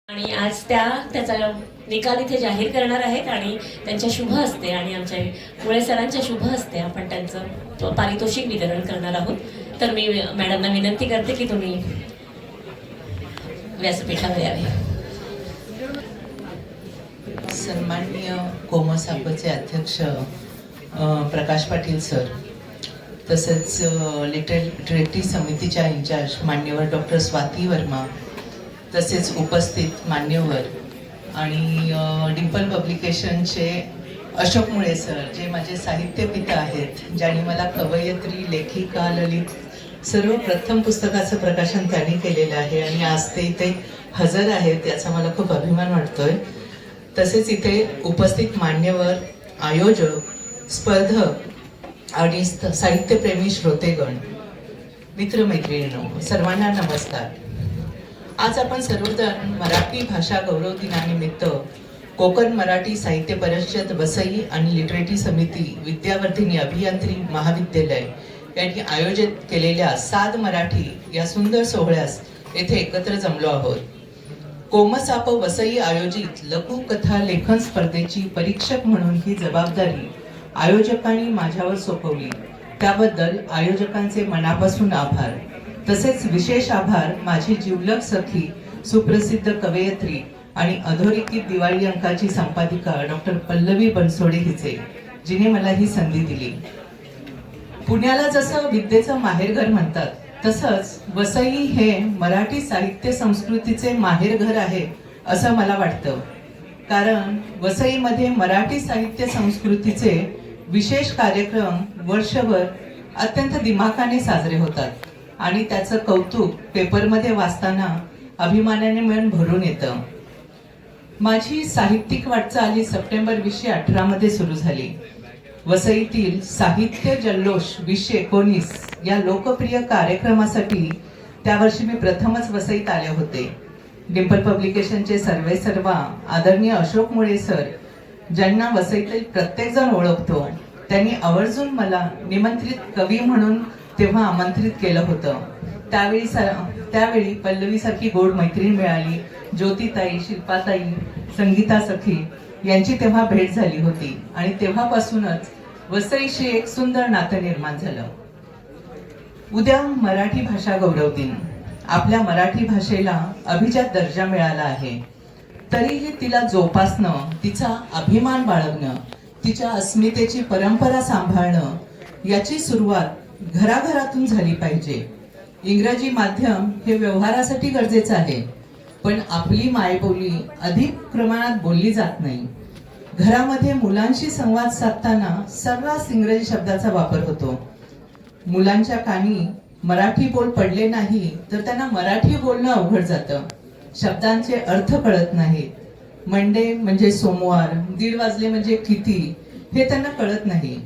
आणि आज त्याचा निकाल इथे जाहीर करणार आहेत आणि त्यांच्या शुभ हस्ते आणि आमच्या मुळे सरांच्या शुभ हस्ते आपण त्यांचं पारितोषिक वितरण करणार आहोत. तर मी मॅडमना विनंती करते की तुम्ही व्यासपीठावर यावे. सन्माननीय कोमसापचे अध्यक्ष प्रकाश पाटील सर, तसेच लिटरेटी समितीच्या इंचार्ज मान्यवर डॉक्टर स्वाती वर्मा, तसेच उपस्थित मान्यवर आणि डिंपल पब्लिकेशनचे अशोक मुळे सर, जे माझे साहित्यपिता आहेत, ज्यांनी मला कवयित्री, लेखिका, ललित सर्व प्रथम पुस्तकाचं प्रकाशन त्यांनी केलेलं आहे आणि आज ते इथे हजर आहेत, याचा मला खूप अभिमान वाटतोय. तसेच इथे उपस्थित मान्यवर, आयोजक, स्पर्धक आणि साहित्यप्रेमी श्रोतेगण, मित्रमैत्रिणींनो, सर्वांना नमस्कार. आज आपण सर्वजण मराठी भाषा गौरव दिनानिमित्त कोकण मराठी साहित्य परिषद वसई आणि लिटरेटी समिती विद्यावर्धिनी अभियांत्रिकी महाविद्यालय यांनी आयोजित केलेल्या साध मराठी या सुंदर सोहळ्यास येथे एकत्र जमलो आहोत. कोमसाप वसई आयोजित लघुकथा लेखन स्पर्धेची परीक्षक म्हणून ही जबाबदारी आयोजकांनी माझ्यावर सोपवली, त्याबद्दल आयोजकांचे मनापासून आभार. तसेच विशेष आभार माझी जिवलग सखी, सुप्रसिद्ध कवयित्री आणि अधोरेखित दिवाळी अंकाची संपादिका डॉक्टर पल्लवी बनसोडे हिचे, जिने मला ही संधी दिली. पुण्याला जसं विद्येचं माहेरघर म्हणतात, तसंच वसई हे मराठी साहित्य संस्कृतीचे माहेरघर आहे असं मला वाटतं. कारण वसईमध्ये मराठी साहित्य संस्कृतीचे विशेष कार्यक्रम वर्षभर अत्यंत दिमाखाने साजरे होतात आणि त्याचं कौतुक पेपरमध्ये वाचताना अभिमानाने मन भरून येतं. माझी साहित्यिक वाटचाल ही सप्टेंबर 2018 मध्ये सुरू झाली. वसईतील साहित्य जल्लोष 2019 या लोकप्रिय कार्यक्रमासाठी त्यावर्षी मी प्रथमच वसईत आले होते. डिंपल पब्लिकेशनचे सर्वेसर्वा आदरणीय अशोक मुळे सर, ज्यांना वसईतील प्रत्येक जण ओळखतो, त्यांनी आवर्जून मला निमंत्रित कवी म्हणून तेव्हा आमंत्रित केलं होतं. त्यावेळी पल्लवीसारखी गोड मैत्रीण मिळाली. ज्योतिताई, शिल्पाताई, संगीता सखी यांची तेव्हा भेट झाली होती आणि तेव्हापासूनच वसईशी एक सुंदर नातं निर्माण झालं. उद्या मराठी भाषा गौरव दिन. आपल्या मराठी भाषेला अभिजात दर्जा मिळाला आहे, तरीही तिला जोपासणं, तिचा अभिमान बाळगणं, तिच्या अस्मितेची परंपरा सांभाळणं याची सुरुवात घराघरातून झाली पाहिजे. इंग्रजी माध्यम हे व्यवहारासाठी गरजेचं आहे, पण आपली मायबोली अधिक प्रमाणात बोलली जात नाही. घरामध्ये मुलांशी संवाद साधताना सर्रास इंग्रजी शब्दाचा वापर होतो. मुलांच्या कानी मराठी बोल पडले नाही तर त्यांना मराठी बोलणं अवघड जातं. शब्दांचे अर्थ कळत नाहीत. मंडे म्हणजे सोमवार, 1:30 वाजले म्हणजे किती हे त्यांना कळत नाही.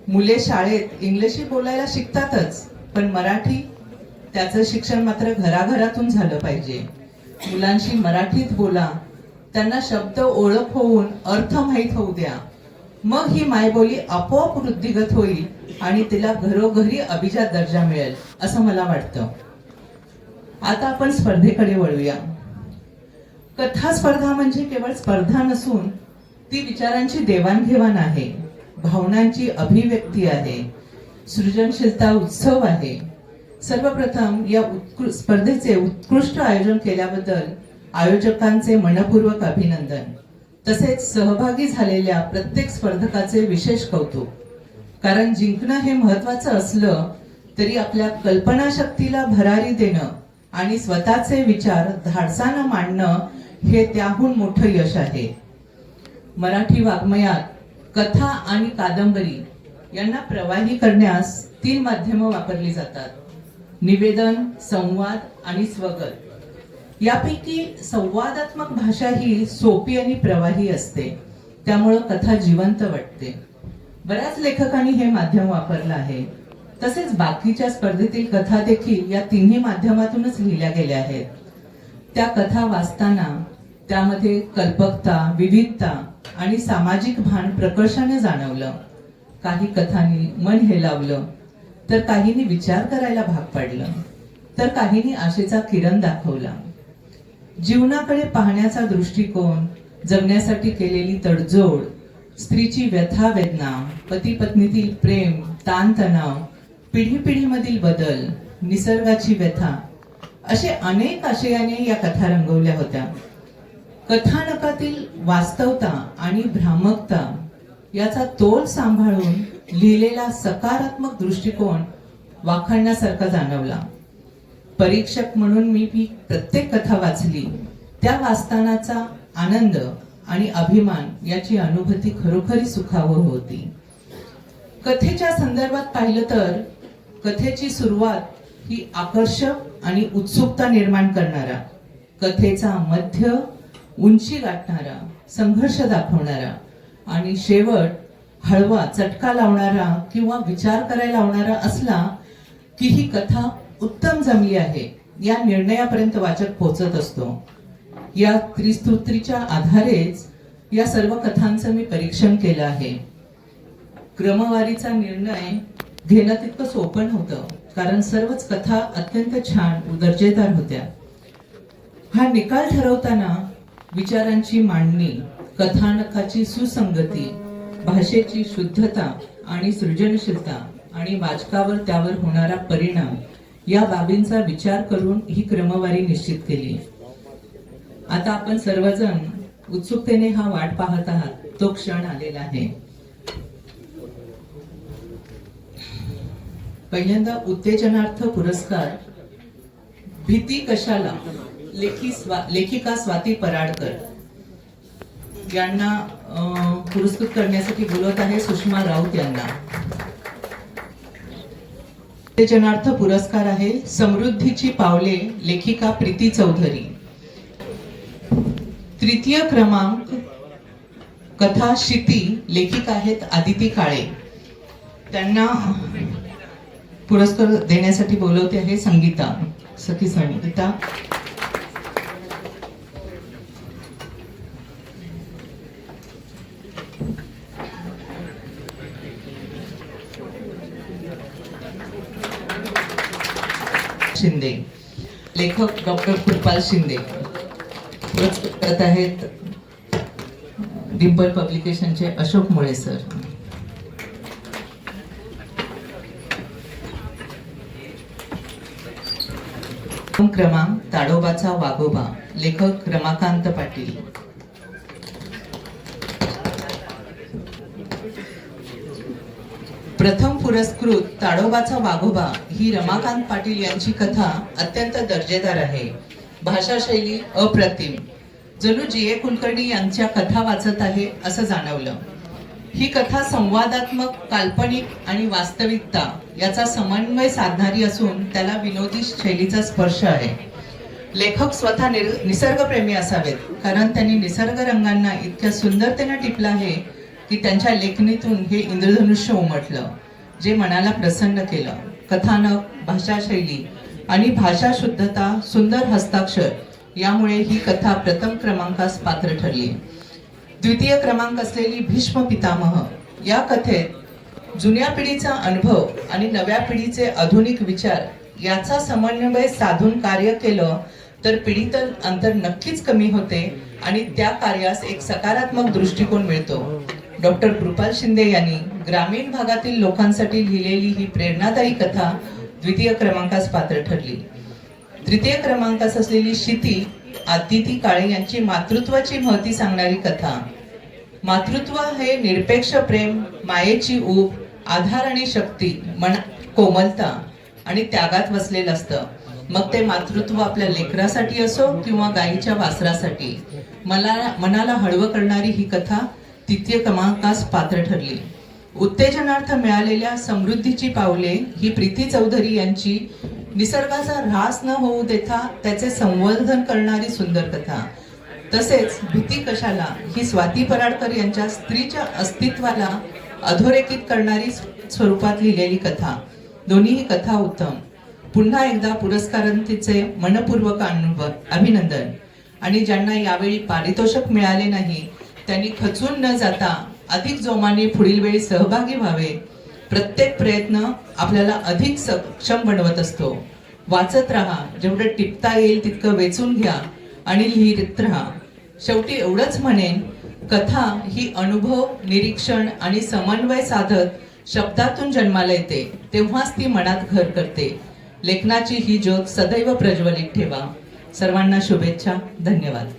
मुले शाळेत इंग्लिश बोलायला शिकतातच, पण मराठी त्याचं शिक्षण मात्र घराघरातून झालं पाहिजे. मुलांशी मराठीत बोला, त्यांना शब्द ओळख होऊन अर्थ माहीत होऊ द्या, मग ही मायबोली आपोआप वृद्धिगत होईल आणि तिला घरोघरी अभिजात दर्जा मिळेल असं मला वाटतं. आता आपण स्पर्धेकडे वळूया. कथा स्पर्धा म्हणजे केवळ स्पर्धा नसून ती विचारांची देवाणघेवाण आहे, भावनांची अभिव्यक्ती आहे, सृजनशीलता उत्सव आहे. सर्वप्रथम या स्पर्धेचे उत्कृष्ट आयोजन केल्याबद्दल आयोजकांचे मनपूर्वक अभिनंदन. तसेच सहभागी झालेल्या प्रत्येक स्पर्धकाचे विशेष कौतुक. कारण जिंकणं हे महत्वाचं असलं तरी आपल्या कल्पनाशक्तीला भरारी देणं आणि स्वतःचे विचार धाडसानं मांडणं हे त्याहून मोठं यश आहे. मराठी वाङ्मयात कथा आणि कादंबरी यांना प्रवाही करण्यास 3 माध्यमं वापरली जातात: निवेदन, संवाद आणि स्वगत. यापैकी संवादात्मक भाषा ही सोपी आणि प्रवाही असते, त्यामुळं कथा जिवंत वाटते. बऱ्याच लेखकांनी हे माध्यम वापरलं आहे. तसेच बाकीच्या स्पर्धेतील कथा देखील या 3 माध्यमातूनच लिहिल्या गेल्या आहेत. त्या कथा वाचताना त्यामध्ये कल्पकता, विविधता आणि सामाजिक भान प्रकर्षाने जाणवलं. काही कथांनी मन हेलावलं, तर काहींनी विचार करायला भाग पाडलं, तर काहींनी आशेचा किरण दाखवला. जीवनाकडे पाहण्याचा दृष्टिकोन, जगण्यासाठी केलेली तडजोड, स्त्रीची व्यथा वेदना, पती पत्नीतील प्रेम, ताणतणाव, पिढी पिढीमधील बदल, निसर्गाची व्यथा, असे अनेक आशयाने या कथा रंगवल्या होत्या. कथानकातील वास्तवता आणि भ्रामकता याचा तोल सांभाळून लिहिलेला सकारात्मक दृष्टिकोन वाखाणण्यासारखा जाणवला. परीक्षक म्हणून मी प्रत्येक कथा वाचली. त्या वाचतानाचा आनंद आणि अभिमान याची अनुभूती खरोखरी सुखावह होती. कथेच्या संदर्भात पाहिलं तर कथेची सुरुवात ही आकर्षक आणि उत्सुकता निर्माण करणारा, कथेचा मध्य उंची गाठणारा, संघर्ष दाखवणारा आणि शेवट हळवा चटका लावणारा किंवा विचार करायला लावणारा असला की ही कथा उत्तम जमली आहे या निर्णयापर्यंत वाचक पोहोचत असतो. या त्रिस्तोत्रीच्या आधारेच या सर्व कथांचं मी परीक्षण केलं आहे. क्रमवारीचा निर्णय घेणं तितकं सोपं होतं, कारण सर्वच कथा अत्यंत छान दर्जेदार होत्या. हा निकाल ठरवताना विचारांची मांडणी, कथानकाची सुसंगती, भाषेची शुद्धता आणि सृजनशीलता आणि वाचकावर त्यावर होणारा परिणाम या बाबींचा विचार करून ही क्रमवारी निश्चित केली. आता आपण सर्वजण उत्सुकतेने हा वाट पाहत आहात. तो क्षण आलेला आहे. पहिल्यांदा उत्तेजनार्थ पुरस्कार भीती कशाला, लेखिका स्वाती पराडकर यांना पुरस्कृत करण्यासाठी बोलवत आहे सुषमा राऊत यांना. उत्तेजनार्थ पुरस्कार आहे समृद्धीची पावले, लेखिका प्रीती चौधरी. तृतीय क्रमांक कथा शिती, लेखिका आहेत आदिती काळे. त्यांना पुरस्कार देण्यासाठी बोलवते आहे संगीता, सखी संगीता. शिंदे, लेखक डॉक्टर कृपाल शिंदे. पुरस्कृत करत आहेत डिंपल पब्लिकेशनचे अशोक मुळे सर. क्रमांक ताडोबाचा वाघोबा, लेखक रमाकांत पाटील. प्रथम पुरस्कृत ताडोबाचा वाघोबा ही रमाकांत पाटील यांची कथा अत्यंत दर्जेदार आहे. भाषा शैली अप्रतिम, जणू जी.ए. कुलकर्णी यांच्या कथा वाचत आहे असं जाणवलं. ही कथा संवादात्मक, काल्पनिक आणि वास्तविकता याचा समन्वय साधणारी असून त्याला विनोदी शैलीचा स्पर्श आहे. लेखक स्वतः निसर्गप्रेमी असावेत, कारण त्यांनी निसर्ग रंगांना इतक्या सुंदरतेने टिपलं आहे की त्यांच्या लेखणीतून हे इंद्रधनुष्य उमटलं, जे मनाला प्रसन्न केलं. कथानक, भाषा शैली आणि भाषा शुद्धता, सुंदर हस्ताक्षर यामुळे ही कथा प्रथम क्रमांकास पात्र ठरली. द्वितीय क्रमांक असलेली भीष्म पितामह या कथेत जुन्या पिढीचा अनुभव आणि नव्या पिढीचे आधुनिक विचार याचा समन्वय साधून कार्य केलं तर पिढीतलं अंतर नक्कीच कमी होते आणि त्या कार्यास एक सकारात्मक दृष्टिकोन मिळतो. डॉक्टर कृपाल शिंदे यांनी ग्रामीण भागातील लोकांसाठी लिहिलेली ही प्रेरणादायी कथा द्वितीय क्रमांकास पात्र ठरली. तृतीय क्रमांकास असलेली शिती, आदिती काळे यांची मातृत्वाची महती सांगणारी कथा. मातृत्व हे निरपेक्ष प्रेम, मायेची ऊब, आधार आणि शक्ती, कोमलता आणि त्यागात वसलेलं असतं. मग ते मातृत्व आपल्या लेकरासाठी असो किंवा गायीच्या वासरासाठी. मनाला हळवं करणारी ही कथा तृतीय क्रमांकास पात्र ठरली. उत्तेजनार्थ मिळालेल्या समृद्धीची पावले ही प्रीती चौधरी यांची निसर्गाचा ऱ्हास न होऊ देता त्याचे संवर्धन करणारी सुंदर कथा. तसेच भीती कशाला ही स्वाती पराडकर यांच्या स्त्रीच्या अस्तित्वाला अधोरेखित करणारी स्वरूपात लिहिलेली कथा. दोन्हीही कथा उत्तम. पुन्हा एकदा पुरस्कारांचे मनपूर्वक अभिनंदन. आणि ज्यांना यावेळी पारितोषिक मिळाले नाही त्यांनी खचून न जाता अधिक जोमाने पुढील वेळी सहभागी व्हावे. प्रत्येक प्रयत्न आपल्याला अधिक सक्षम बनवत असतो. वाचत राहा, जेवढं टिपता येईल तितकं वेचून घ्या आणि लिहित राहा. शेवटी एवढंच म्हणेन, कथा ही अनुभव, निरीक्षण आणि समन्वय साधत शब्दातून जन्माला येते, तेव्हाच ती मनात घर करते. लेखनाची ही ज्योत सदैव प्रज्वलित ठेवा. सर्वांना शुभेच्छा. धन्यवाद.